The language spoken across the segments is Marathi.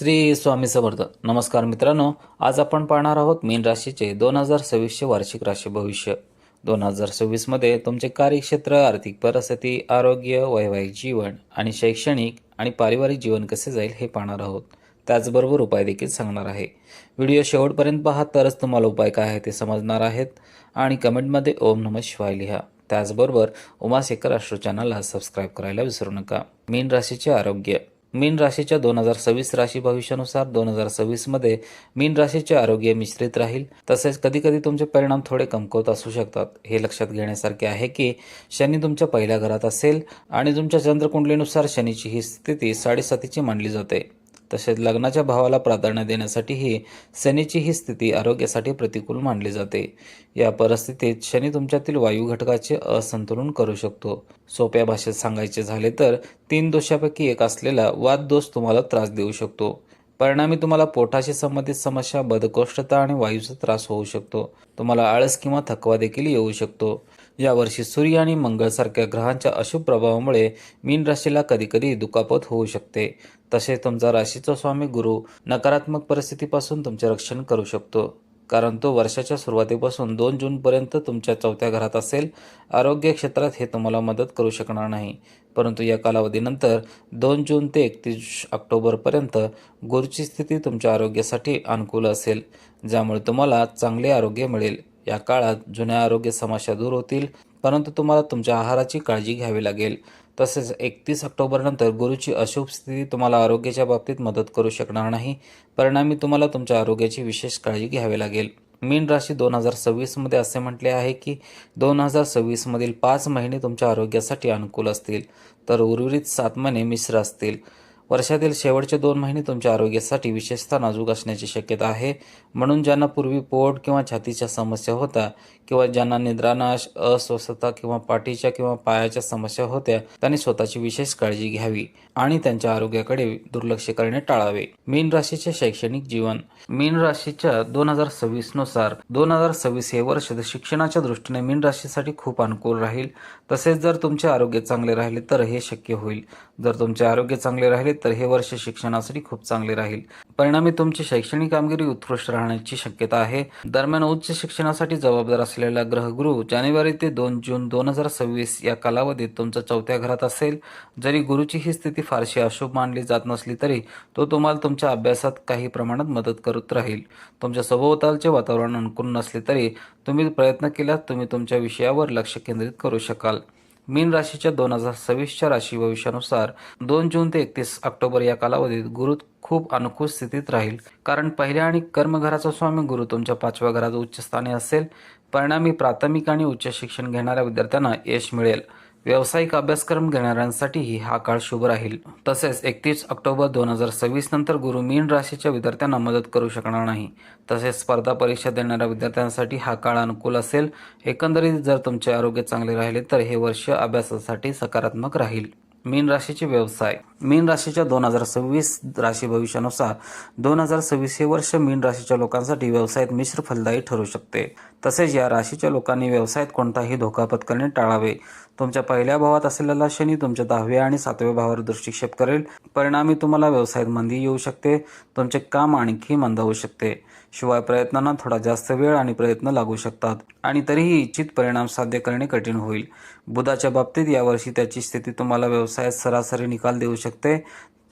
श्री स्वामी समर्थ. नमस्कार मित्रांनो, आज आपण पाहणार आहोत मीन राशीचे 2026चे वार्षिक राशी भविष्य. 2026मध्ये तुमचे कार्यक्षेत्र, आर्थिक परिस्थिती, आरोग्य, वैवाहिक जीवन आणि शैक्षणिक आणि पारिवारिक जीवन कसे जाईल हे पाहणार आहोत. त्याचबरोबर उपाय देखील सांगणार आहे. व्हिडिओ शेवटपर्यंत पहा, तरच तुम्हाला उपाय काय आहे ते समजणार आहेत. आणि कमेंटमध्ये ओम नमः शिवाय लिहा. त्याचबरोबर उमाशेखर अश्रू चॅनलला सबस्क्राईब करायला विसरू नका. मीन राशीचे आरोग्य. मीन राशीच्या 2026 राशी भविष्यानुसार 2026मध्ये मीन राशीचे आरोग्य मिश्रित राहील. तसेच कधीकधी तुमचे परिणाम थोडे कमकुवत असू शकतात. हे लक्षात घेण्यासारखे आहे की शनी तुमच्या पहिल्या घरात असेल आणि तुमच्या चंद्रकुंडलीनुसार शनीची ही स्थिती 7.5ची मानली जाते. तसेच लग्नाच्या भावाला प्राधान्य देण्यासाठीही शनीची ही स्थिती आरोग्यासाठी प्रतिकूल मानली जाते. या परिस्थितीत शनी तुमच्यातील वायू घटकाचे असंतुलन करू शकतो. सोप्या भाषेत सांगायचे झाले तर 3 दोषापैकी एक असलेला वात दोष तुम्हाला त्रास देऊ शकतो. परिणामी तुम्हाला पोटाशी संबंधित समस्या, बद्धकोष्ठता आणि वायूचा त्रास होऊ शकतो. तुम्हाला आळस किंवा थकवा देखील येऊ शकतो. यावर्षी सूर्य आणि मंगळसारख्या ग्रहांच्या अशुभ प्रभावामुळे मीन राशीला कधीकधी दुखापत होऊ शकते. तसेच तुमचा राशीचा स्वामी गुरु नकारात्मक परिस्थितीपासून तुमचे रक्षण करू शकतो, कारण तो वर्षाच्या सुरुवातीपासून 2 जूनपर्यंत तुमच्या 4थ्या घरात असेल. आरोग्य क्षेत्रात हे तुम्हाला मदत करू शकणार नाही, परंतु या कालावधीनंतर 2 जून ते 31 ऑक्टोबरपर्यंत गुरुची स्थिती तुमच्या आरोग्यासाठी अनुकूल असेल, ज्यामुळे तुम्हाला चांगले आरोग्य मिळेल. या काळात जुन्या आरोग्य समस्या दूर होतील, परंतु तुम्हाला तुमच्या आहाराची काळजी घ्यावी लागेल. तसेच 31 ऑक्टोबरनंतर गुरुची अशुभ स्थिती तुम्हाला आरोग्याच्या बाबतीत मदत करू शकणार नाही. परिणामी तुम्हाला तुमच्या आरोग्याची विशेष काळजी घ्यावी लागेल. मीन राशी 2026मध्ये असे म्हटले आहे की 2026मधील 5 महिने तुमच्या आरोग्यासाठी अनुकूल असतील, तर उर्वरित 7 महिने मिश्र असतील. वर्षातील शेवटचे 2 महिने तुमच्या आरोग्यासाठी विशेषतः नाजूक असण्याची शक्यता आहे. म्हणून ज्यांना पूर्वी पोट किंवा छातीच्या समस्या होत्या, किंवा ज्यांना निद्रानाश, अस्वस्थता किंवा पाठीच्या किंवा पायाच्या समस्या होत्या, त्यांनी स्वतःची विशेष काळजी घ्यावी आणि त्यांच्या आरोग्याकडे दुर्लक्ष करणे टाळावे. मीन राशीचे शैक्षणिक जीवन. मीन राशीच्या 2026 नुसार 2026 हे वर्ष शिक्षणाच्या दृष्टीने मीन राशीसाठी खूप अनुकूल राहील. तसेच जर तुमचे आरोग्य चांगले राहिले तर हे शक्य होईल. जर तुमचे आरोग्य चांगले राहिले तर हे वर्ष शिक्षणासाठी खूप चांगले राहील. परिणामी तुमची शैक्षणिक कामगिरी उत्कृष्ट राहण्याची शक्यता आहे. दरम्यान उच्च शिक्षणासाठी जबाबदार असलेला ग्रहगुरु जानेवारी ते 2 जून 2026 या कालावधीत तुमच्या 4थ्या घरात असेल. जरी गुरुची ही स्थिती फारशी अशुभ मानली जात नसली तरी तो तुम्हाला तुमच्या अभ्यासात काही प्रमाणात मदत करत राहील. तुमच्या सभोवतालचे वातावरण अनुकूल नसले तरी तुम्ही प्रयत्न केल्यास तुम्ही तुमच्या विषयावर लक्ष केंद्रित करू शकाल. मीन राशीच्या 2026च्या राशी भविष्यानुसार 2 जून ते 31 ऑक्टोबर या कालावधीत गुरु खूप अनुकूल स्थितीत राहील, कारण पहिल्या आणि कर्मघराचा स्वामी गुरु तुमच्या 5व्या घरात उच्च स्थानी असेल. परिणामी प्राथमिक आणि उच्च शिक्षण घेणाऱ्या विद्यार्थ्यांना यश मिळेल. व्यावसायिक अभ्यासक्रम घेणाऱ्यांसाठीही हा काळ शुभ राहील. तसेच 31 ऑक्टोबर 2026 नंतर गुरु मीन राशीच्या विद्यार्थ्यांना मदत करू शकणार नाही. तसेच स्पर्धा परीक्षा देणाऱ्या विद्यार्थ्यांसाठी हा काळ अनुकूल असेल. एकंदरीत जर तुमचे आरोग्य चांगले राहिले तर हे वर्ष अभ्यासासाठी सकारात्मक राहील. मीन राशीचे व्यवसाय. मीन राशीच्या 2026 राशी भविष्यानुसार 2026 हे वर्ष मीन राशीच्या लोकांसाठी व्यवसायात मिश्र फलदायी ठरू शकते. तसेच या राशीच्या लोकांनी व्यवसायात कोणताही धोका पत्करणे टाळावे. तुमच्या पहिल्या भावात असलेला शनी तुमच्या 10व्या आणि 7व्या भावावर दृष्टिक्षेप करेल. परिणामी तुम्हाला व्यवसायात मंदी येऊ शकते. तुमचे काम आणखी मंदावू शकते. शिवाय प्रयत्नांना थोडा जास्त वेळ आणि प्रयत्न लागू शकतात आणि तरीही इच्छित परिणाम साध्य करणे कठीण होईल. बुधाच्या बाबतीत यावर्षी त्याची स्थिती तुम्हाला व्यवसायात सरासरी निकाल देऊ शकते.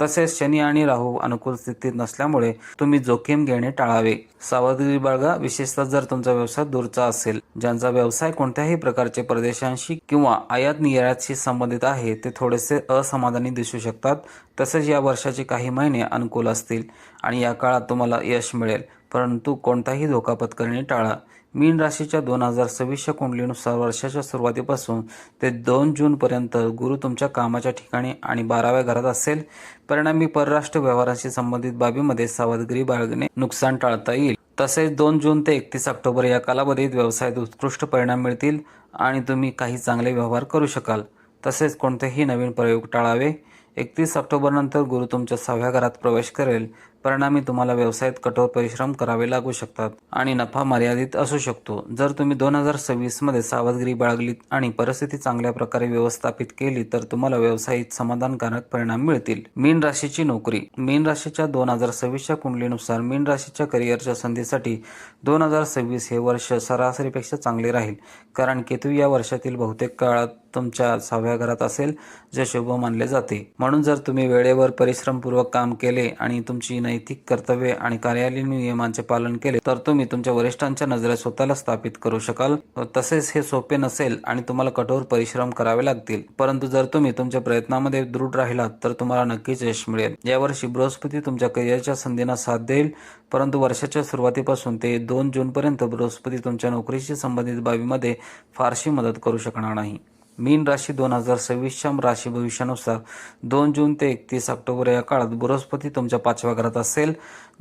तसेच शनी आणि राहू अनुकूल स्थितीत नसल्यामुळे तुम्ही जोखीम घेणे टाळावे. सावधगिरी बाळगा, विशेषतः जर तुमचा व्यवसाय दूरचा असेल. ज्यांचा व्यवसाय कोणत्याही प्रकारचे परदेशांशी किंवा आयात निर्यातशी संबंधित आहे ते थोडेसे असमाधानी दिसू शकतात. तसेच या वर्षाचे काही महिने अनुकूल असतील आणि या काळात तुम्हाला यश मिळेल, परंतु कोणताही धोका पत्करणे टाळा. मीन राशीच्या 2026च्या कुंडलीनुसार वर्षाच्या सुरुवातीपासून ते 2 जूनपर्यंत गुरु तुमच्या कामाच्या ठिकाणी आणि 12व्या घरात असेल. परिणामी परराष्ट्र व्यवहारांशी संबंधित बाबीमध्ये सावधगिरी बाळगणे नुकसान टाळता येईल. तसेच 2 जून ते 31 ऑक्टोबर या कालावधीत व्यवसायात उत्कृष्ट परिणाम मिळतील आणि तुम्ही काही चांगले व्यवहार करू शकाल. तसेच कोणतेही नवीन प्रयोग टाळावे. 31 ऑक्टोबरनंतर गुरु तुमच्या 6व्या घरात प्रवेश करेल. परिणामी तुम्हाला व्यवसायात कठोर परिश्रम करावे लागू शकतात आणि नफा मर्यादित असू शकतो. जर तुम्ही 2026 मध्ये सावधगिरी बाळगलीत आणि परिस्थिती चांगल्या प्रकारे व्यवस्थापित केली तर तुम्हाला व्यवसायात समाधानकारक परिणाम मिळतील. मीन राशीची नोकरी. मीन राशीच्या 2026च्या कुंडलीनुसार मीन राशीच्या करिअरच्या संधीसाठी 2026 हे वर्ष सरासरीपेक्षा चांगले राहील, कारण केतू या वर्षातील बहुतेक काळात तुमच्या 6व्या घरात असेल, जे शुभ मानले जाते. म्हणून जर तुम्ही वेळेवर परिश्रमपूर्वक काम केले आणि तुमची नैतिक कर्तव्ये आणि कार्यालयीन नियमांचे पालन केले तर तुम्ही तुमच्या वरिष्ठांच्या नजरेत स्वतःला स्थापित करू शकाल. तसेच हे सोपे नसेल आणि तुम्हाला कठोर परिश्रम करावे लागतील, परंतु जर तुम्ही तुमच्या प्रयत्नांमध्ये दृढ राहिलात तर तुम्हाला नक्कीच यश मिळेल. यावर्षी बृहस्पती तुमच्या करिअरच्या संधींना साथ देईल, परंतु वर्षाच्या सुरुवातीपासून ते 2 जूनपर्यंत बृहस्पती तुमच्या नोकरीशी संबंधित बाबीमध्ये फारशी मदत करू शकणार नाही. मीन राशी 2026च्या राशी भविष्यानुसार 2 जून ते 31 ऑक्टोबर या काळात बृहस्पती तुमच्या 5व्या घरात असेल,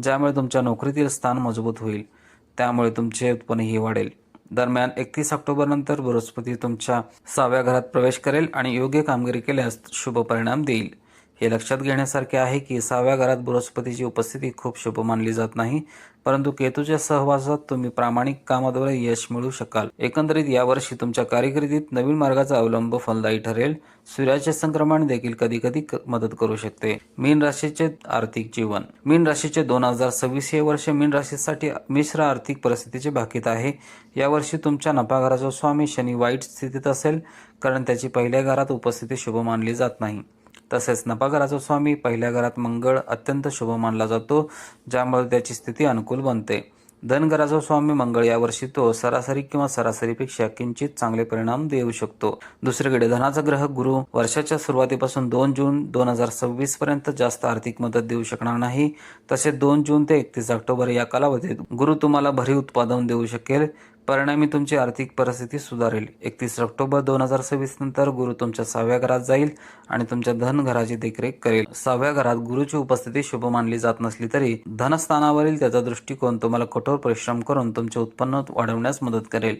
ज्यामुळे तुमच्या नोकरीतील स्थान मजबूत होईल, त्यामुळे तुमचे उत्पन्नही वाढेल. दरम्यान 31 ऑक्टोबर नंतर बृहस्पती तुमच्या 6व्या घरात प्रवेश करेल आणि योग्य कामगिरी केल्यास शुभ परिणाम देईल. हे लक्षात घेण्यासारखे आहे की 6व्या घरात बृहस्पतीची उपस्थिती खूप शुभ मानली जात नाही, परंतु केतूच्या सहवासात तुम्ही प्रामाणिक कामाद्वारे यश मिळवू शकाल. एकंदरीत यावर्षी तुमच्या कारकिर्दीत नवीन मार्गाचा अवलंब फलदायी ठरेल. सूर्याचे संक्रमण देखील कधी मदत करू शकते. मीन राशीचे आर्थिक जीवन. मीन राशीचे 2026 हे वर्ष मीन राशीसाठी मिश्र आर्थिक परिस्थितीचे भाकीत आहे. यावर्षी तुमच्या नफा घराचा स्वामी शनी वाईट स्थितीत असेल, कारण त्याची पहिल्या घरात उपस्थिती शुभ मानली जात नाही. तसेच नफा घराचा स्वामी पहिल्या घरात मंगळ अत्यंत शुभ मानला जातो, ज्यामुळे त्याची स्थिती अनुकूल बनते. धन घराचा स्वामी मंगळ यावर्षी तो सरासरी किंवा सरासरीपेक्षा किंचित चांगले परिणाम देऊ शकतो. दुसरीकडे धनाचा ग्रह गुरु वर्षाच्या सुरुवातीपासून 2 जून 2026 पर्यंत जास्त आर्थिक मदत देऊ शकणार नाही. तसेच 2 जून ते 31 ऑक्टोबर या कालावधीत गुरु तुम्हाला भरीव उत्पादन देऊ शकेल, परिणामी तुमची आर्थिक परिस्थिती सुधारेल. 31 ऑक्टोबर 2026 नंतर गुरु तुमच्या 6व्या घरात जाईल आणि तुमच्या धन घराची देखरेख करेल. 6व्या घरात गुरुची उपस्थिती शुभ मानली जात नसली तरी धनस्थानावरील त्याचा दृष्टिकोन तुम्हाला कठोर परिश्रम करून तुमचे उत्पन्न वाढवण्यास मदत करेल.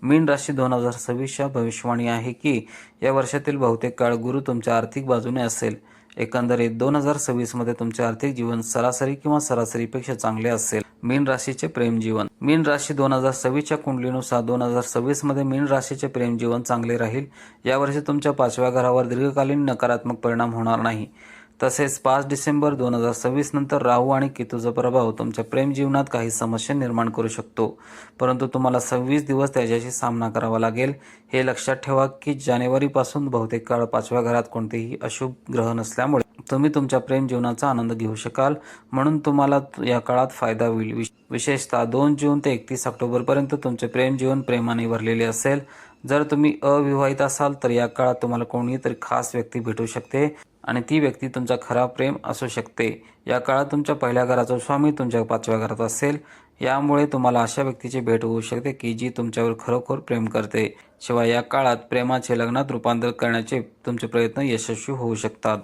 मीन राशी 2026च्या भविष्यवाणी आहे की या वर्षातील बहुतेक काळ गुरु तुमच्या आर्थिक बाजूने असेल. एकंदरीत 2026 मध्ये तुमचे आर्थिक जीवन सरासरी किंवा सरासरीपेक्षा चांगले असेल. मीन राशीचे प्रेम जीवन. मीन राशी 2026च्या कुंडलीनुसार 2026 मध्ये मीन राशीचे प्रेम जीवन चांगले राहील. यावर्षी तुमच्या 5व्या घरावर दीर्घकालीन नकारात्मक परिणाम होणार नाही. तसेच 5 डिसेंबर 2026 नंतर राहू आणि केतूचा प्रभाव तुमच्या प्रेम जीवनात काही समस्या निर्माण करू शकतो, परंतु तुम्हाला 26 दिवस त्याच्याशी सामना करावा लागेल. हे लक्षात ठेवा की जानेवारीपासून बहुतेक काळ 5व्या घरात कोणतेही अशुभ ग्रह नसल्यामुळे तुम्ही तुमच्या प्रेम जीवनाचा आनंद घेऊ शकाल, म्हणून तुम्हाला या काळात फायदा होईल. विशेषतः 2 जून ते 31 ऑक्टोबरपर्यंत तुमचे प्रेम जीवन प्रेमाने भरलेले असेल. जर तुम्ही अविवाहित असाल तर या काळात तुम्हाला कोणीतरी खास व्यक्ती भेटू शकते आणि ती व्यक्ती तुमचा खरा प्रेम असू शकते. या काळात तुमच्या पहिल्या घराचा स्वामी तुमच्या 5व्या घरात असेल, यामुळे तुम्हाला अशा व्यक्तीची भेट होऊ शकते की जी तुमच्यावर खरोखर प्रेम करते. शिवाय या काळात प्रेमाचे लग्नात रूपांतर करण्याचे तुमचे प्रयत्न यशस्वी होऊ शकतात.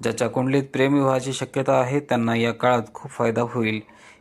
ज्याच्या कुंडलीत प्रेमविवाहाची शक्यता आहे त्यांना या काळात खूप फायदा होईल.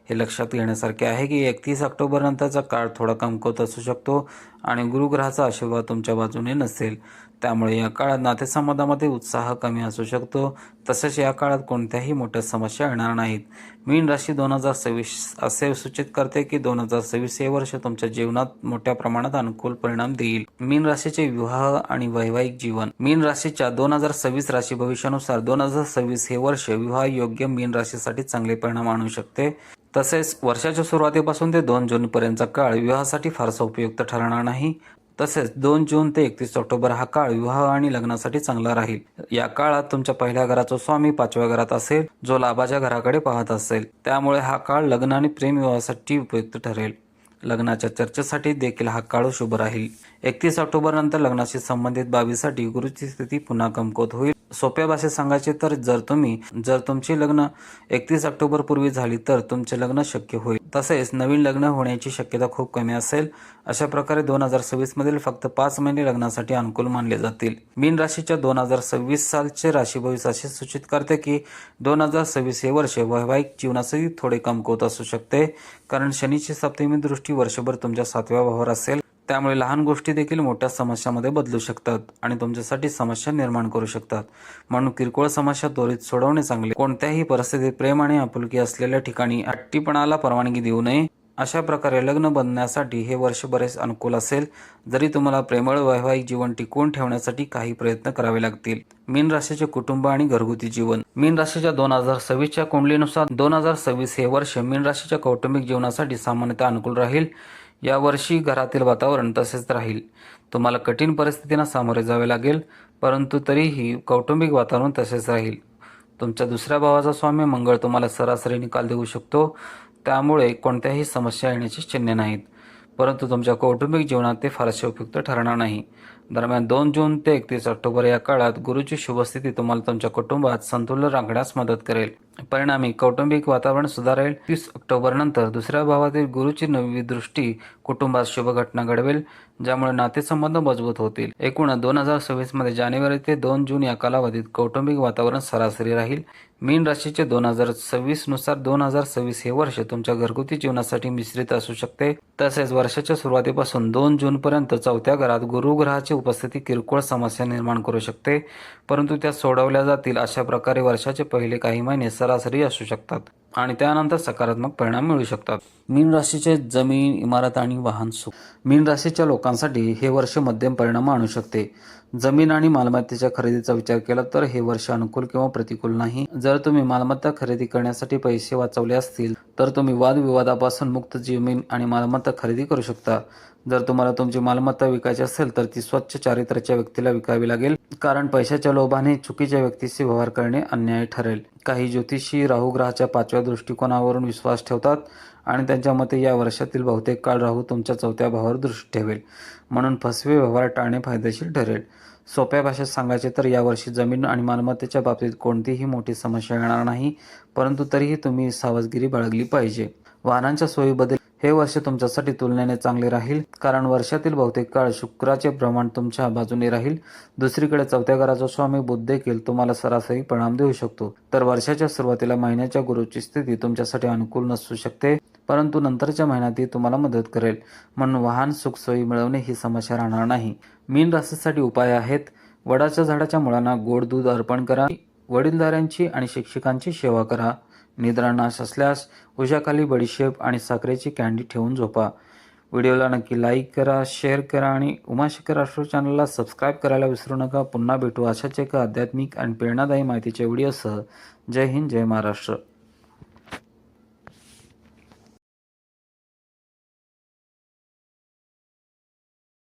हे लक्षात घेण्यासारखे आहे की 31 ऑक्टोबर नंतरचा काळ थोडा कमकुवत असू शकतो आणि गुरुग्रहाचा आशीर्वाद तुमच्या बाजूने नसेल, त्यामुळे या काळात नातेसंबंधामध्ये उत्साह कमी असू शकतो. तसेच या काळात कोणत्याही मोठ्या समस्या येणार नाहीत. मीन राशी 2026 असे सूचित करते की 2026 हे वर्ष तुमच्या जीवनात मोठ्या प्रमाणात अनुकूल परिणाम देईल. मीन राशीचे विवाह आणि वैवाहिक जीवन. मीन राशीच्या 2026 राशी भविष्यानुसार 2026 हे वर्ष विवाह योग्य मीन राशीसाठी चांगले परिणाम आणू शकते. तसेच वर्षाच्या सुरुवातीपासून ते 2 जून पर्यंतचा काळ विवाहासाठी फारसा उपयुक्त ठरणार नाही. तसेच 2 जून ते 31 ऑक्टोबर हा काळ विवाह आणि लग्नासाठी चांगला राहील. या काळात तुमच्या पहिल्या घराचा स्वामी 5व्या घरात असेल, जो लाभाच्या घराकडे पाहत असेल, त्यामुळे हा काळ लग्न आणि प्रेम विवाहासाठी उपयुक्त ठरेल. लग्नाच्या चर्चेसाठी देखील हा काळ शुभ राहील. 31 ऑक्टोबर नंतर लग्नाशी संबंधित बाबीसाठी गुरुची स्थिती पुन्हा कमकुवत होईल. सोप्या भाषेत सांगायचे तर जर तुमची लग्न 31 ऑक्टोबर पूर्वी झाली तर तुमचे लग्न शक्य होईल. तसेच नवीन लग्न होण्याची शक्यता खूप कमी असेल. अशा प्रकारे 2026 मधील फक्त 5 महिने लग्नासाठी अनुकूल मानले जातील. मीन राशीच्या 2026 सालचे राशी भविष्य असे सूचित करते की 2026 हे वर्ष वैवाहिक जीवनासाठी थोडे कमकुवत असू शकते, कारण शनीची सप्तमी दृष्टी वर्षभर तुमच्या 7व्या भावावर असेल. त्यामुळे लहान गोष्टी देखील मोठ्या समस्यामध्ये बदलू शकतात आणि तुमच्यासाठी समस्या निर्माण करू शकतात. म्हणून किरकोळ समस्या त्वरित सोडवणे चांगले. कोणत्याही परिस्थितीत प्रेम आणि आपुलकी असलेल्या ठिकाणी हट्टीपणाला परवानगी देऊ नये. अशा प्रकारे लग्न बांधण्यासाठी हे वर्ष बरेच अनुकूल असेल, जरी तुम्हाला प्रेमळ वैवाहिक जीवन टिकवून ठेवण्यासाठी काही प्रयत्न करावे लागतील. मीन राशीचे कुटुंब आणि घरगुती जीवन. मीन राशीच्या 2026च्या कुंडलीनुसार 2026 हे वर्ष मीन राशीच्या कौटुंबिक जीवनासाठी सामान्यतः अनुकूल राहील. या वर्षी घरातील वातावरण तसेच राहील. तुम्हाला कठीण परिस्थितींना सामोरे जावे लागेल, परंतु तरीही कौटुंबिक वातावरण तसेच राहील. तुमच्या दुसऱ्या भावाचा स्वामी मंगळ तुम्हाला सरासरी निकाल देऊ शकतो, त्यामुळे कोणत्याही समस्या येण्याची चिन्हे नाहीत. परंतु तुमच्या कौटुंबिक जीवनात ते फारसे उपयुक्त ठरणार नाही. दरम्यान 2 जून ते 31 ऑक्टोबर या काळात गुरुची शुभस्थिती तुम्हाला तुमच्या कुटुंबात संतुलन राखण्यास मदत करेल. परिणामी कौटुंबिक वातावरण सुधारेल. 30 ऑक्टोबर नंतर दुसऱ्या भावातील गुरुची नवी दृष्टी कुटुंबात शुभ घटना घडवेल, ज्यामुळे नातेसंबंध मजबूत होतील. एकूण 2026 मध्ये जानेवारी ते 2 जून या कालावधीत कौटुंबिक वातावरण सरासरी राहील. मीन राशीचे 2026 नुसार 2026 हे वर्ष तुमच्या घरगुती जीवनासाठी मिश्रित असू शकते. तसेच वर्षाच्या सुरुवातीपासून 2 जून पर्यंत 4थ्या घरात गुरु ग्रहाची उपस्थिती किरकोळ समस्या निर्माण करू शकते, परंतु त्या सोडवल्या जातील. अशा प्रकारे वर्षाचे पहिले काही महिने सरासरी असू शकतात आणि त्यानंतर सकारात्मक परिणाम मिळू शकतात. मीन राशीचे जमीन, इमारत आणि वाहन सुख. मीन राशीच्या लोकांसाठी हे वर्ष मध्यम परिणाम आणू शकते. जमीन आणि मालमत्तेच्या खरेदीचा विचार केला तर हे वर्ष अनुकूल किंवा प्रतिकूल नाही. जर तुम्ही मालमत्ता खरेदी करण्यासाठी पैसे वाचवले असतील तर तुम्ही वादविवादापासून मुक्त जमीन आणि मालमत्ता खरेदी करू शकता. जर तुम्हाला तुमची मालमत्ता विकायची असेल तर ती स्वच्छ चारित्र्याच्या व्यक्तीला विकावी लागेल, कारण पैशाच्या लोभाने चुकीच्या व्यक्तीशी व्यवहार करणे अन्याय ठरेल. काही ज्योतिषी राहू ग्रहाच्या 5व्या दृष्टिकोनावरून विश्वास ठेवतात आणि त्यांच्या मते या वर्षातील बहुतेक काळ राहू तुमच्या 4थ्या भावावर दृष्टी ठेवेल, म्हणून फसवे व्यवहार टाळणे फायदेशीर ठरेल. सोप्या भाषेत सांगायचे तर यावर्षी जमीन आणि मालमत्तेच्या बाबतीत कोणतीही मोठी समस्या येणार नाही, परंतु तरीही तुम्ही सावधगिरी बाळगली पाहिजे. वाहनांच्या सोयीबद्दल हे वर्ष तुमच्यासाठी तुलनेने चांगले राहील, कारण वर्षातील बहुतेक काळ शुक्राचे प्रमाण तुमच्या बाजूने राहील. दुसरीकडे 4थ्या घराचा स्वामी बुध देखील तुम्हाला सरासरी परिणाम देऊ शकतो. तर वर्षाच्या सुरुवातीला महिन्याच्या गुरुची स्थिती तुमच्यासाठी अनुकूल नसू शकते, परंतु नंतरच्या महिन्यात ती तुम्हाला मदत करेल. म्हणून वाहन सुख सोयी मिळवणे ही समस्या राहणार नाही. मीन राशीसाठी उपाय आहेत. वडाच्या झाडाच्या मुळांना गोड दूध अर्पण करा. वडीलधाऱ्यांची आणि शिक्षकांची सेवा करा. निद्रानाश असल्यास उशाखाली बडीशेप आणि साखरेची कँडी ठेवून झोपा. व्हिडिओला नक्की लाईक करा, शेअर करा आणि उमाशंकर राष्ट्र चॅनलला सबस्क्राईब करायला विसरू नका. पुन्हा भेटू अशाच एका आध्यात्मिक आणि प्रेरणादायी माहितीच्या व्हिडिओसह. जय हिंद, जय महाराष्ट्र.